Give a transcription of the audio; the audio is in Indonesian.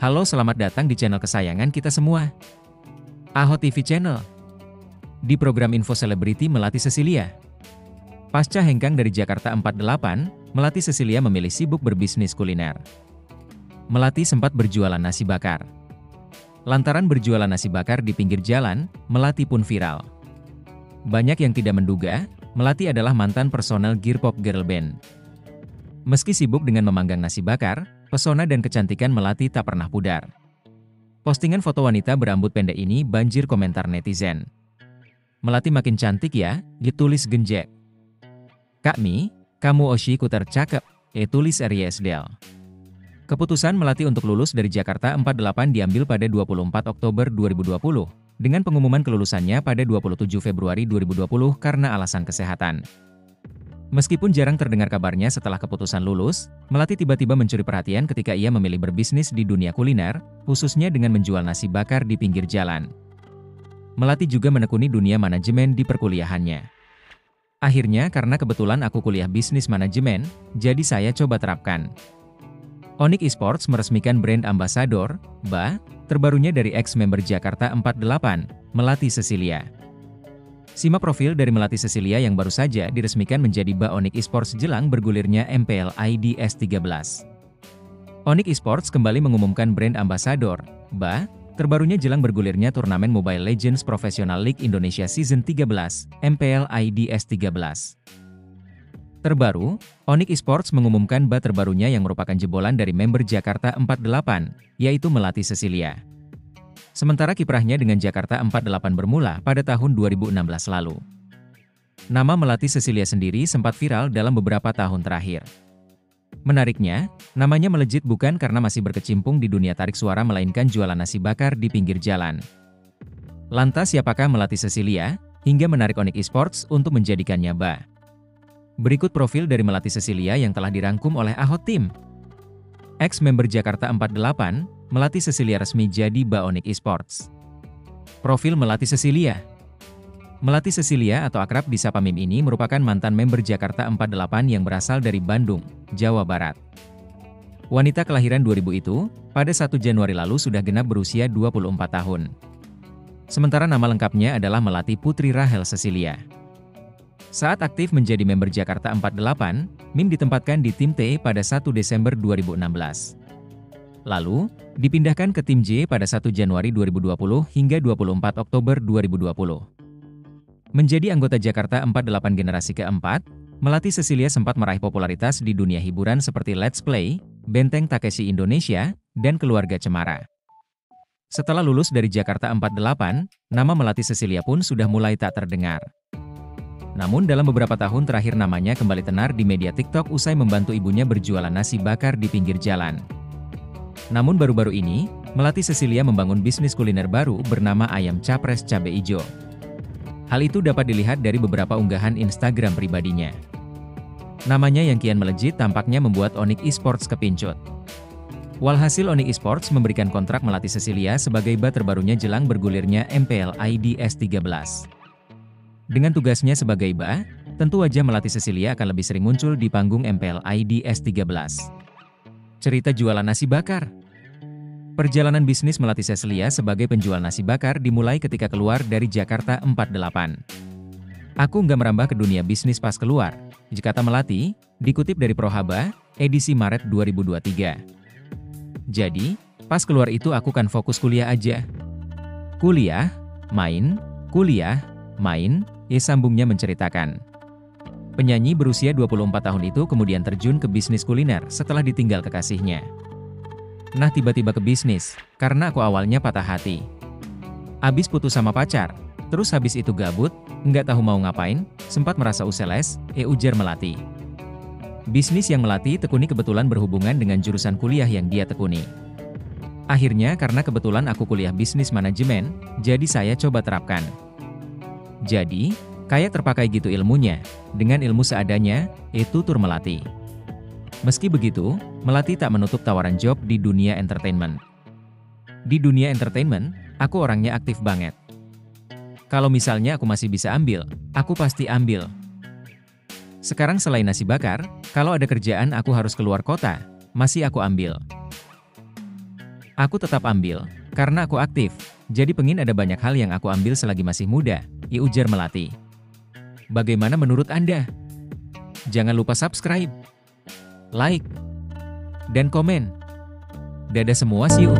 Halo, selamat datang di channel kesayangan kita semua, AHO TV Channel. Di program Info Selebriti, Melati Cecilia. Pasca hengkang dari Jakarta 48, Melati Cecilia memilih sibuk berbisnis kuliner. Melati sempat berjualan nasi bakar. Lantaran berjualan nasi bakar di pinggir jalan, Melati pun viral. Banyak yang tidak menduga, Melati adalah mantan personel Gearpop Girl Band. Meski sibuk dengan memanggang nasi bakar, pesona dan kecantikan Melati tak pernah pudar. Postingan foto wanita berambut pendek ini banjir komentar netizen. "Melati makin cantik ya," ditulis Genjek. "Kak Mi, kamu Oshiku tercakep," tulis Ariesdel. Keputusan Melati untuk lulus dari Jakarta 48 diambil pada 24 Oktober 2020, dengan pengumuman kelulusannya pada 27 Februari 2020 karena alasan kesehatan. Meskipun jarang terdengar kabarnya setelah keputusan lulus, Melati tiba-tiba mencuri perhatian ketika ia memilih berbisnis di dunia kuliner, khususnya dengan menjual nasi bakar di pinggir jalan. Melati juga menekuni dunia manajemen di perkuliahannya. "Akhirnya karena kebetulan aku kuliah bisnis manajemen, jadi saya coba terapkan." Onyx Esports meresmikan brand ambassador, BA, terbarunya dari ex-member Jakarta 48, Melati Cecilia. Simak profil dari Melati Cecilia yang baru saja diresmikan menjadi BA Onyx Esports jelang bergulirnya MPL IDS 13. Onyx Esports kembali mengumumkan brand ambassador, BA, terbarunya jelang bergulirnya turnamen Mobile Legends Professional League Indonesia Season 13, MPL IDS 13. Terbaru, Onyx Esports mengumumkan BA terbarunya yang merupakan jebolan dari member Jakarta 48, yaitu Melati Cecilia. Sementara kiprahnya dengan Jakarta 48 bermula pada tahun 2016 lalu. Nama Melati Cecilia sendiri sempat viral dalam beberapa tahun terakhir. Menariknya, namanya melejit bukan karena masih berkecimpung di dunia tarik suara melainkan jualan nasi bakar di pinggir jalan. Lantas siapakah Melati Cecilia, hingga menarik Onyx Esports untuk menjadikannya BA? Berikut profil dari Melati Cecilia yang telah dirangkum oleh AHO Team. Ex-member Jakarta 48, Melati Cecilia resmi jadi BA Onyx Esports. Profil Melati Cecilia. Melati Cecilia atau akrab disapa Mim ini merupakan mantan member Jakarta 48 yang berasal dari Bandung, Jawa Barat. Wanita kelahiran 2000 itu, pada 1 Januari lalu sudah genap berusia 24 tahun. Sementara nama lengkapnya adalah Melati Putri Rahel Cecilia. Saat aktif menjadi member Jakarta 48, Mim ditempatkan di tim T pada 1 Desember 2016. Lalu, dipindahkan ke tim J pada 1 Januari 2020 hingga 24 Oktober 2020. Menjadi anggota Jakarta 48 generasi keempat, Melati Cecilia sempat meraih popularitas di dunia hiburan seperti Let's Play, Benteng Takeshi Indonesia, dan Keluarga Cemara. Setelah lulus dari Jakarta 48, nama Melati Cecilia pun sudah mulai tak terdengar. Namun dalam beberapa tahun terakhir namanya kembali tenar di media TikTok usai membantu ibunya berjualan nasi bakar di pinggir jalan. Namun baru-baru ini, Melati Cecilia membangun bisnis kuliner baru bernama Ayam Capres Cabe Ijo. Hal itu dapat dilihat dari beberapa unggahan Instagram pribadinya. Namanya yang kian melejit tampaknya membuat Onyx Esports kepincut. Walhasil Onyx Esports memberikan kontrak Melati Cecilia sebagai BA terbarunya jelang bergulirnya MPL IDS 13. Dengan tugasnya sebagai BA, tentu wajah Melati Cecilia akan lebih sering muncul di panggung MPL IDS 13. Cerita jualan nasi bakar. Perjalanan bisnis Melati Cecilia sebagai penjual nasi bakar dimulai ketika keluar dari Jakarta 48. "Aku nggak merambah ke dunia bisnis pas keluar," kata Melati, dikutip dari Prohaba, edisi Maret 2023. "Jadi, pas keluar itu aku kan fokus kuliah aja. Kuliah, main, kuliah, main," sambungnya menceritakan. Penyanyi berusia 24 tahun itu kemudian terjun ke bisnis kuliner setelah ditinggal kekasihnya. "Nah tiba-tiba ke bisnis, karena aku awalnya patah hati. Abis putus sama pacar, terus habis itu gabut, nggak tahu mau ngapain, sempat merasa useles," ujar Melati. Bisnis yang Melati tekuni kebetulan berhubungan dengan jurusan kuliah yang dia tekuni. "Akhirnya karena kebetulan aku kuliah bisnis manajemen, jadi saya coba terapkan. Jadi, kayak terpakai gitu ilmunya, dengan ilmu seadanya," tutur Melati. Meski begitu, Melati tak menutup tawaran job di dunia entertainment. "Di dunia entertainment, aku orangnya aktif banget. Kalau misalnya aku masih bisa ambil, aku pasti ambil. Sekarang selain nasi bakar, kalau ada kerjaan aku harus keluar kota, masih aku ambil." Aku tetap ambil, karena aku aktif. Jadi pengin ada banyak hal yang aku ambil selagi masih muda, ujar Melati. Bagaimana menurut Anda? Jangan lupa subscribe, like, dan komen. Dadah semua, see you.